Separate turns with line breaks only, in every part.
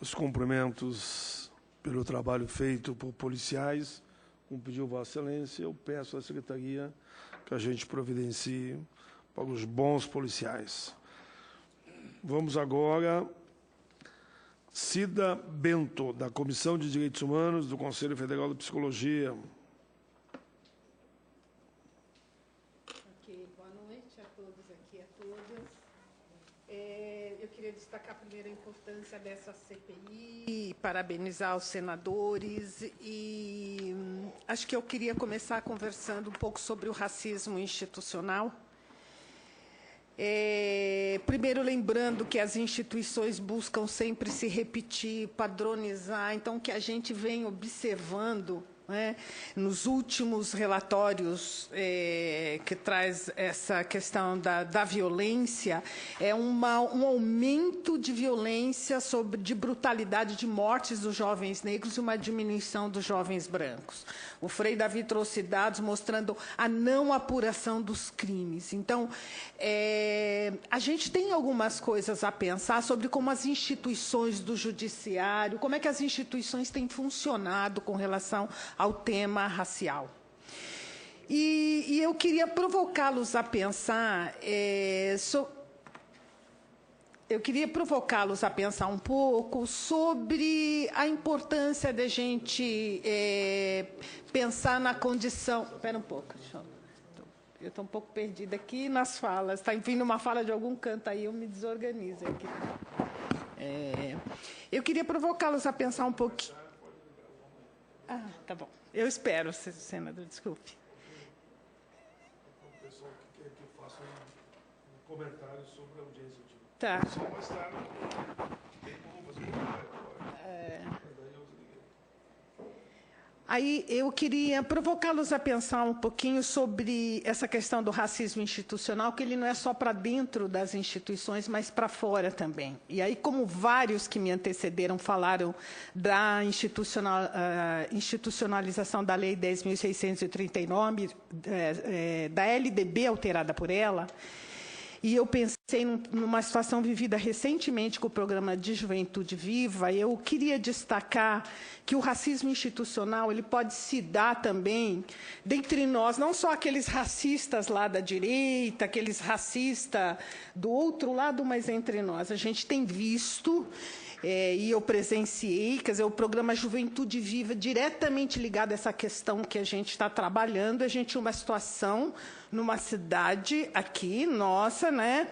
os cumprimentos pelo trabalho feito por policiais, como pediu Vossa Excelência, eu peço à Secretaria que a gente providencie para os bons policiais. Vamos agora. Cida Bento, da Comissão de Direitos Humanos do Conselho Federal de Psicologia.
Ok, boa noite a todos aqui e a todas. Eu queria destacar primeiro a importância dessa CPI, parabenizar os senadores e acho que eu queria começar conversando um pouco sobre o racismo institucional. Primeiro, lembrando que as instituições buscam sempre se repetir, padronizar, então, o que a gente vem observando, né, nos últimos relatórios que traz essa questão da violência, é um aumento de violência, de brutalidade, de mortes dos jovens negros e uma diminuição dos jovens brancos. O Frei Davi trouxe dados mostrando a não apuração dos crimes. Então, a gente tem algumas coisas a pensar sobre como as instituições do judiciário, como é que as instituições têm funcionado com relação ao tema racial. E eu queria provocá-los a pensar um pouco sobre a importância da gente pensar na condição... Espera um pouco, eu estou um pouco perdida aqui nas falas. Está vindo uma fala de algum canto aí, eu me desorganizo aqui. Eu queria provocá-los a pensar um pouquinho... Ah, tá bom. Eu espero, senador, desculpe.
O pessoal que quer que eu faça um comentário sobre a audiência.
Tá.
Só mais tarde. Tem como fazer um comentário agora.
Aí eu queria provocá-los a pensar um pouquinho sobre essa questão do racismo institucional, que ele não é só para dentro das instituições, mas para fora também. E aí, como vários que me antecederam falaram da institucionalização da Lei 10.639, da LDB alterada por ela, e eu pensei numa situação vivida recentemente com o programa de Juventude Viva. Eu queria destacar que o racismo institucional ele pode se dar também dentre nós, não só aqueles racistas lá da direita, aqueles racistas do outro lado, mas entre nós. A gente tem visto... e eu presenciei, quer dizer, o programa Juventude Viva, diretamente ligado a essa questão que a gente está trabalhando. A gente tinha uma situação numa cidade aqui, nossa, né,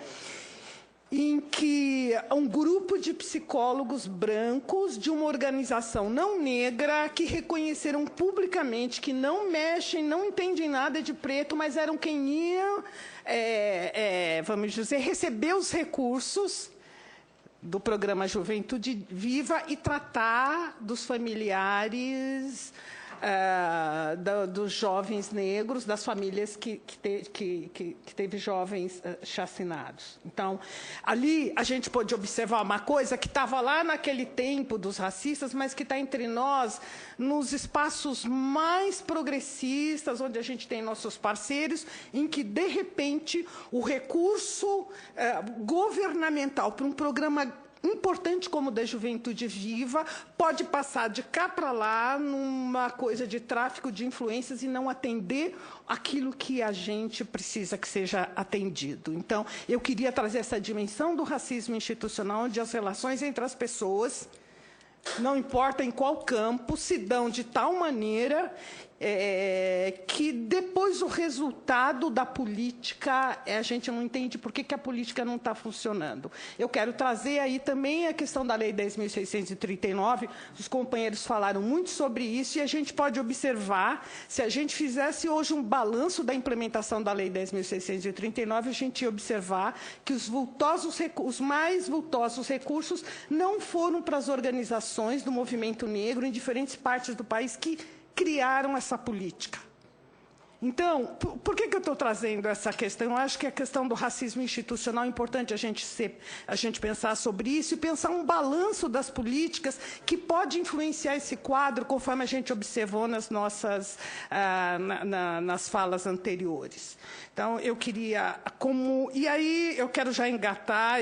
em que um grupo de psicólogos brancos de uma organização não negra que reconheceram publicamente que não mexem, não entendem nada de preto, mas eram quem ia, vamos dizer, receber os recursos do programa Juventude Viva e tratar dos familiares dos jovens negros, das famílias que teve jovens chacinados. Então, ali a gente pôde observar uma coisa que estava lá naquele tempo dos racistas, mas que está entre nós nos espaços mais progressistas, onde a gente tem nossos parceiros, em que, de repente, o recurso governamental para um programa importante como o da Juventude Viva pode passar de cá para lá numa coisa de tráfico de influências e não atender aquilo que a gente precisa que seja atendido. Então, eu queria trazer essa dimensão do racismo institucional, onde as relações entre as pessoas, não importa em qual campo, se dão de tal maneira que depois o resultado da política, a gente não entende por que a política não está funcionando. Eu quero trazer aí também a questão da Lei 10.639, os companheiros falaram muito sobre isso, e a gente pode observar, se a gente fizesse hoje um balanço da implementação da Lei 10.639, a gente ia observar que os mais vultosos recursos não foram para as organizações do movimento negro em diferentes partes do país que criaram essa política. Então, por que eu estou trazendo essa questão? Eu acho que a questão do racismo institucional é importante a gente pensar sobre isso e pensar um balanço das políticas que pode influenciar esse quadro, conforme a gente observou nas nossas nas falas anteriores. Então, eu queria... E aí, eu quero já engatar,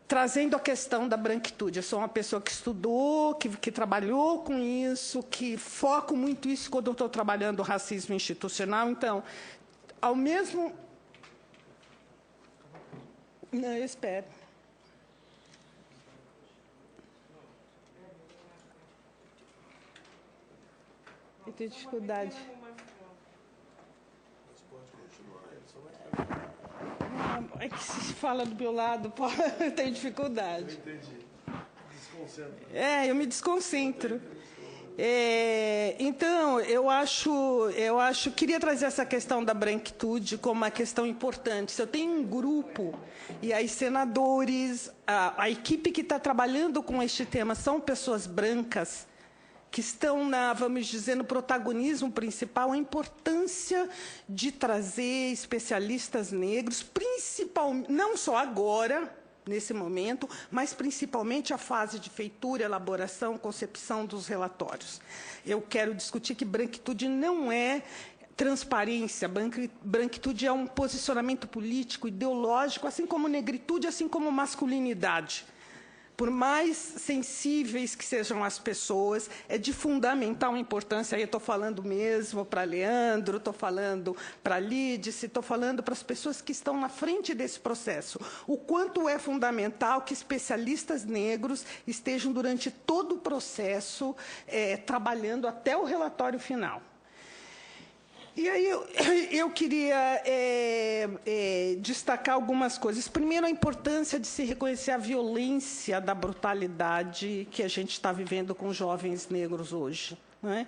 trazendo a questão da branquitude. Eu sou uma pessoa que estudou, que trabalhou com isso, que foco muito isso quando eu estou trabalhando o racismo institucional. Então, ao mesmo... Não, eu espero. Eu tenho dificuldade. É que se fala do meu lado, eu tenho dificuldade.
Eu entendi. Desconcentra.
Eu me desconcentro. Então, queria trazer essa questão da branquitude como uma questão importante. Se eu tenho um grupo, e aí senadores, a equipe que está trabalhando com este tema são pessoas brancas, que estão, vamos dizer, no protagonismo principal, a importância de trazer especialistas negros, principalmente, não só agora, nesse momento, mas principalmente a fase de feitura, elaboração, concepção dos relatórios. Eu quero discutir que branquitude não é transparência, branquitude é um posicionamento político, ideológico, assim como negritude, assim como masculinidade. Por mais sensíveis que sejam as pessoas, é de fundamental importância, aí eu estou falando mesmo para Leandro, estou falando para Lídice, estou falando para as pessoas que estão na frente desse processo, o quanto é fundamental que especialistas negros estejam durante todo o processo trabalhando até o relatório final. E aí eu queria destacar algumas coisas. Primeiro, a importância de se reconhecer a violência da brutalidade que a gente está vivendo com jovens negros hoje, né?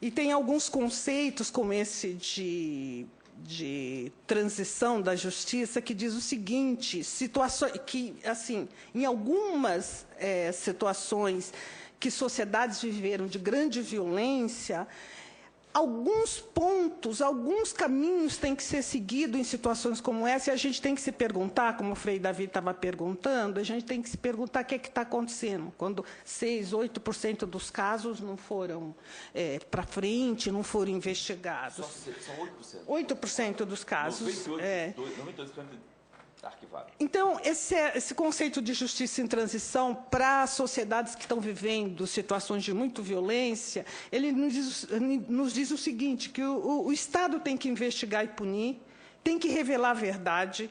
E tem alguns conceitos, como esse de transição da justiça, que diz o seguinte, que, assim, em algumas situações que sociedades viveram de grande violência, alguns pontos, alguns caminhos têm que ser seguidos em situações como essa, e a gente tem que se perguntar, como o Frei David estava perguntando, a gente tem que se perguntar o que é que está acontecendo, quando 6%, 8% dos casos não foram para frente, não foram investigados.
São 8%.
8% dos casos.
92% arquivado.
Então, esse conceito de justiça em transição para sociedades que estão vivendo situações de muita violência, ele nos diz o seguinte, que o Estado tem que investigar e punir, tem que revelar a verdade,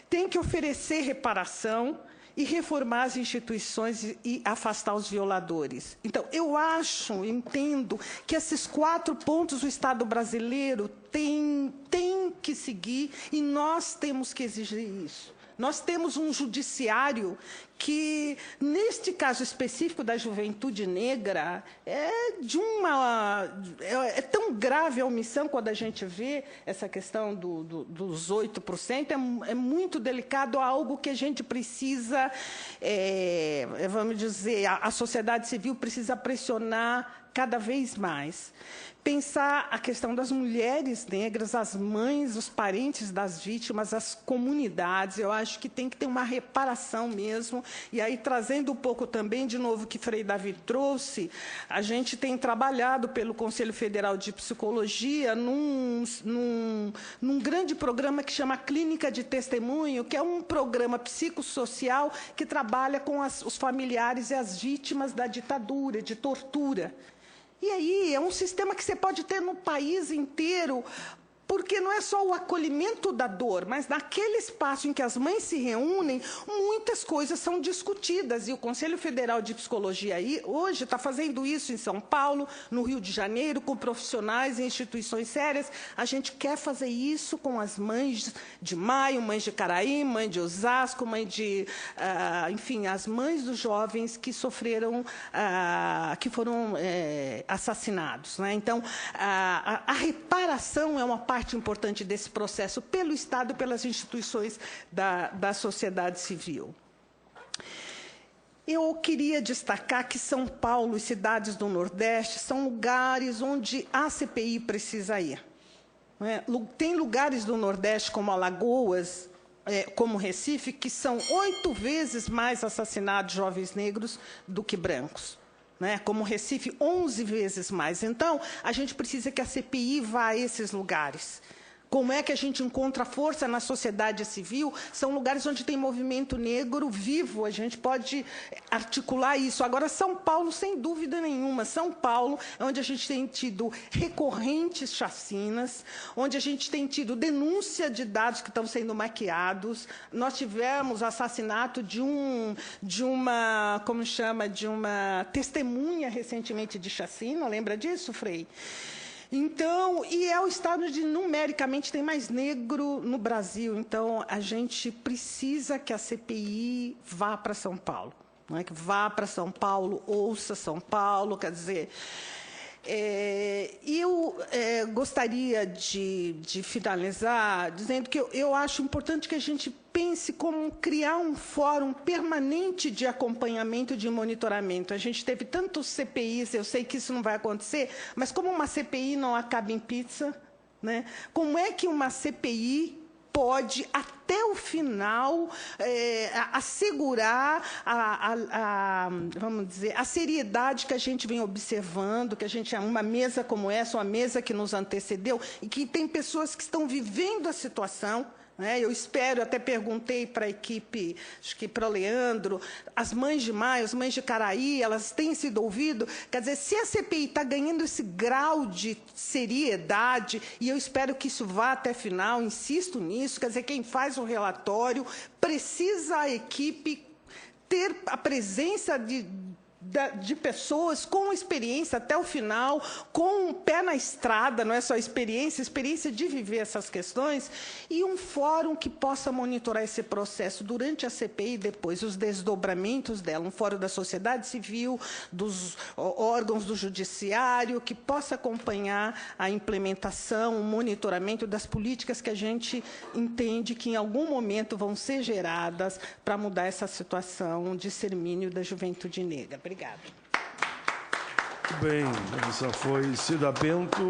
tem que oferecer reparação e reformar as instituições e afastar os violadores. Então, eu entendo que esses 4 pontos o Estado brasileiro tem que seguir e nós temos que exigir isso. Nós temos um judiciário que, neste caso específico da juventude negra, é tão grave a omissão quando a gente vê essa questão dos 8%, é muito delicado, algo que a gente precisa, vamos dizer, a sociedade civil precisa pressionar cada vez mais. Pensar a questão das mulheres negras, as mães, os parentes das vítimas, as comunidades, eu acho que tem que ter uma reparação mesmo. E aí, trazendo um pouco também, de novo, que Frei David trouxe, a gente tem trabalhado pelo Conselho Federal de Psicologia num grande programa que chama Clínica de Testemunho, que é um programa psicossocial que trabalha com os familiares e as vítimas da ditadura, de tortura. E aí, é um sistema que você pode ter no país inteiro, porque não é só o acolhimento da dor, mas naquele espaço em que as mães se reúnem, muitas coisas são discutidas. E o Conselho Federal de Psicologia hoje está fazendo isso em São Paulo, no Rio de Janeiro, com profissionais e instituições sérias. A gente quer fazer isso com as mães de Maio, mães de Caraí, mãe de Osasco, enfim, as mães dos jovens que sofreram, que foram assassinados, né? Então, a reparação é uma parte importante desse processo pelo Estado e pelas instituições da sociedade civil. Eu queria destacar que São Paulo e cidades do Nordeste são lugares onde a CPI precisa ir. Tem lugares do Nordeste, como Alagoas, como Recife, que são 8 vezes mais assassinados jovens negros do que brancos. Como Recife, 11 vezes mais. Então, a gente precisa que a CPI vá a esses lugares. Como é que a gente encontra força na sociedade civil? São lugares onde tem movimento negro vivo, a gente pode articular isso. Agora, São Paulo, sem dúvida nenhuma, São Paulo é onde a gente tem tido recorrentes chacinas, onde a gente tem tido denúncia de dados que estão sendo maquiados. Nós tivemos o assassinato de uma testemunha recentemente de chacina, lembra disso, Frei? Então, e é o estado onde numericamente tem mais negro no Brasil. Então, a gente precisa que a CPI vá para São Paulo. Não é? Que vá para São Paulo, ouça São Paulo, quer dizer... eu gostaria de finalizar dizendo que eu acho importante que a gente pense como criar um fórum permanente de acompanhamento e de monitoramento. A gente teve tantos CPIs, eu sei que isso não vai acontecer, mas como uma CPI não acaba em pizza, né? Como é que uma CPI pode, até o final, assegurar vamos dizer, a seriedade que a gente vem observando, que a gente uma mesa como essa, uma mesa que nos antecedeu, e que tem pessoas que estão vivendo a situação. Eu espero, até perguntei para a equipe, acho que para o Leandro, as mães de maio, as mães de Caraí, elas têm sido ouvidas. Quer dizer, se a CPI está ganhando esse grau de seriedade, e eu espero que isso vá até final, insisto nisso, quer dizer, quem faz o relatório precisa a equipe ter a presença de pessoas com experiência até o final, com o pé na estrada, não é só experiência de viver essas questões, e um fórum que possa monitorar esse processo durante a CPI e depois, os desdobramentos dela, um fórum da sociedade civil, dos órgãos do judiciário, que possa acompanhar a implementação, o monitoramento das políticas que a gente entende que, em algum momento, vão ser geradas para mudar essa situação de extermínio da juventude negra. Obrigada.
Bem, essa foi Cida Bento.